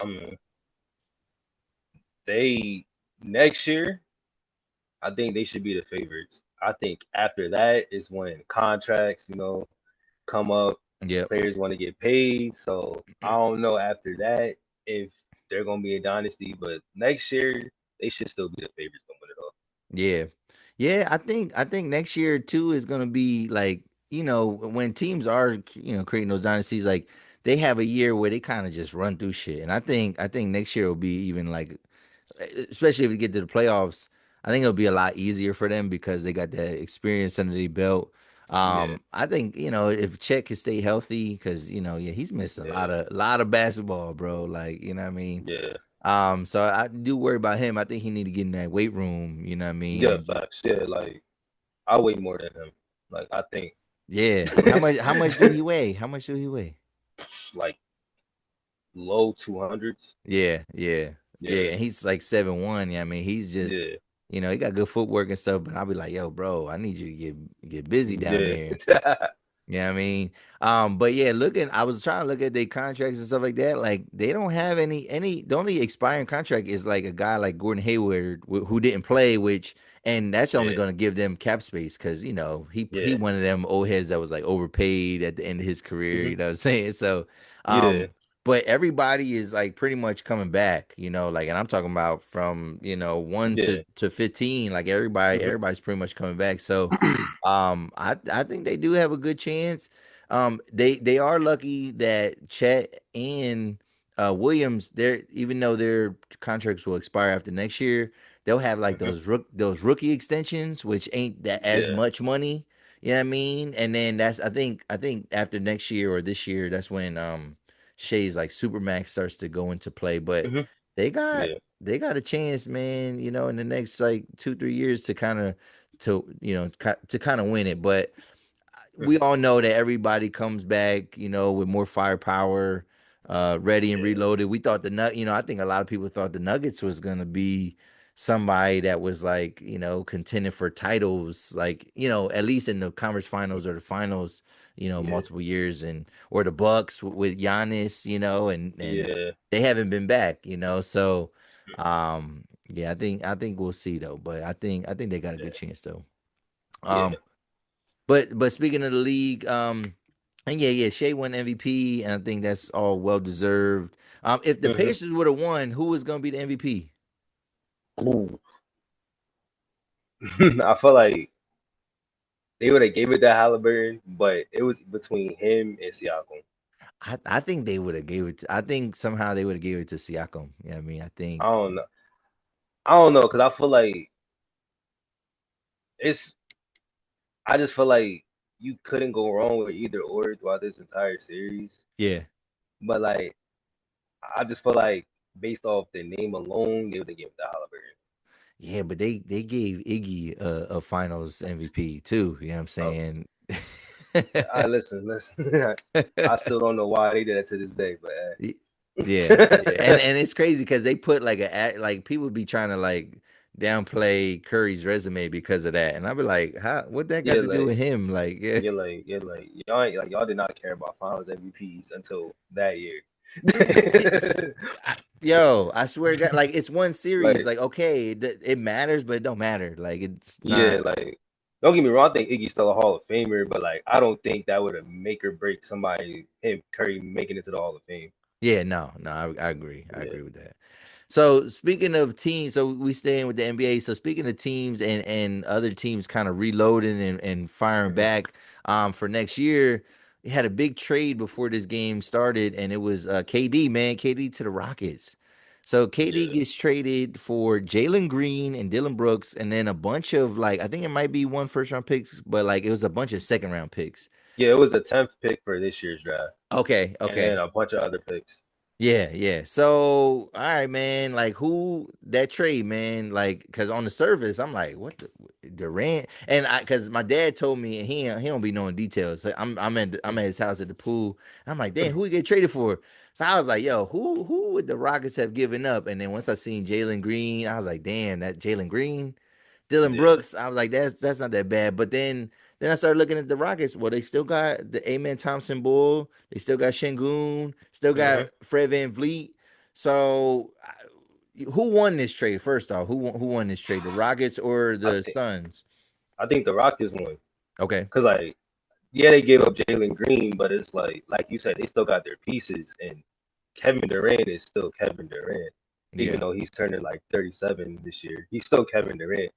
Um, they next year, I think they should be the favorites. I think after that is when contracts, come up. Yep. Players want to get paid. So I don't know after that if they're gonna be a dynasty, but next year they should still be the favorites to win it all. Yeah. Yeah, I think next year too is gonna be like, when teams are, creating those dynasties, like they have a year where they kind of just run through shit. And I think next year will be even like, especially if we get to the playoffs, I think it'll be a lot easier for them because they got that experience under their belt. Yeah, I think, if Chet can stay healthy, because yeah, he's missed a yeah, lot of basketball, bro. Like, you know what I mean? yeah, So I do worry about him. I think he need to get in that weight room, you know what I mean? yeah. And just Facts. Yeah, like I weigh more than him. Like I think yeah. How much do he weigh? How much do he weigh? like low 200s. Yeah, yeah, yeah. Yeah, And he's like 7'1". Yeah, I mean, he's just, yeah, he got good footwork and stuff. But I'll be like, yo, bro, I need you to get busy down yeah, there. You know what I mean? But yeah, I was trying to look at their contracts and stuff like that. Like they don't have the only expiring contract is like a guy like Gordon Hayward who didn't play, and that's only yeah, going to give them cap space because he yeah, one of them old heads that was like overpaid at the end of his career. hmm You know what I'm saying? So, yeah, but everybody is like pretty much coming back. Like, and I'm talking about from 1 yeah, to 15. Like hmm everybody's pretty much coming back. So. I think they do have a good chance. They are lucky that Chet and Williams, they're even though their contracts will expire after next year, they'll have like hmm those rookie extensions, which ain't that as yeah, much money. You know what I mean? And then I think after next year or this year, that's when Shay's like Supermax starts to go into play. But hmm they got yeah, they got a chance, man. In the next like 2 3 years to kind of to kind of win it. But we hmm all know that everybody comes back, with more firepower, ready and yeah, reloaded. We thought I think a lot of people thought the Nuggets was gonna be somebody that was like, contending for titles, like, at least in the conference finals or the finals, yeah, multiple years, and or the Bucks with Giannis, and yeah, they haven't been back, So yeah, I think we'll see though, but I think they got a good yeah, chance though. yeah. Um, but speaking of the league, and yeah, Shea won MVP, and I think that's all well deserved. If the hmm Pacers would have won, who was gonna be the MVP? Ooh. I feel like they would have gave it to Halliburton, but it was between him and Siakam. I think they would have gave it. I think somehow they would have gave it to Siakam. Yeah, I mean, I I think. don't know. I don't know because I feel like it's. I just feel like you couldn't go wrong with either or throughout this entire series. Yeah, But like, I just feel like based off the name alone, they would have given it to Halliburton. yeah, but they gave Iggy a Finals MVP too. You know what I'm Oh, saying? I listen. I still don't know why they did it to this day, but Y- Yeah, yeah, and it's crazy because they put like like people be trying to like downplay Curry's resume because of that, and I'll be like, how? What that got yeah, to do like with him? Like, yeah, y'all did not care about Finals MVPs until that year. yo, I swear to God, like it's one series. Like, Like, okay, it matters, but it don't matter. Like, it's yeah, not. like don't get me wrong, I think Iggy's still a Hall of Famer, but like I don't think that would have make or break somebody him Curry making it to the Hall of Fame. Yeah, no, no, I agree. I Yeah. agree with that. So speaking of teams, so we staying with the NBA. So speaking of teams and other teams kind of reloading and firing hmm back for next year, we had a big trade before this game started, and it was KD, man, KD to the Rockets. So KD Yeah. gets traded for Jalen Green and Dylan Brooks, and then a bunch of like I think it might be one first round picks, but like it was a bunch of second round picks. Yeah, it was the 10th pick for this year's draft. Okay, And then okay. a bunch of other picks. Yeah, yeah. So, all right, man. Like, who that trade, man? Like, cause on the surface, I'm like, what the Durant? And cause my dad told me, and he don't be knowing details. So I'm at his house at the pool. And I'm like, damn, who he get traded for? So I was like, yo, who would the Rockets have given up? And then once I seen Jalen Green, I was like, damn, that Jalen Green. Dylan Yeah. Brooks, I was like, that's not that bad. But then I started looking at the Rockets. Well, they still got the Amen Thompson Bull. They still got Shingun. Still got hmm Fred Van Vliet. So, who won this trade? First off, who won this trade? The Rockets or I the think Suns? I think the Rockets won Okay. because like yeah they gave up Jalen Green, but it's like you said they still got their pieces, and Kevin Durant is still Kevin Durant, even Yeah. though he's turning like 37 this year. He's still Kevin Durant.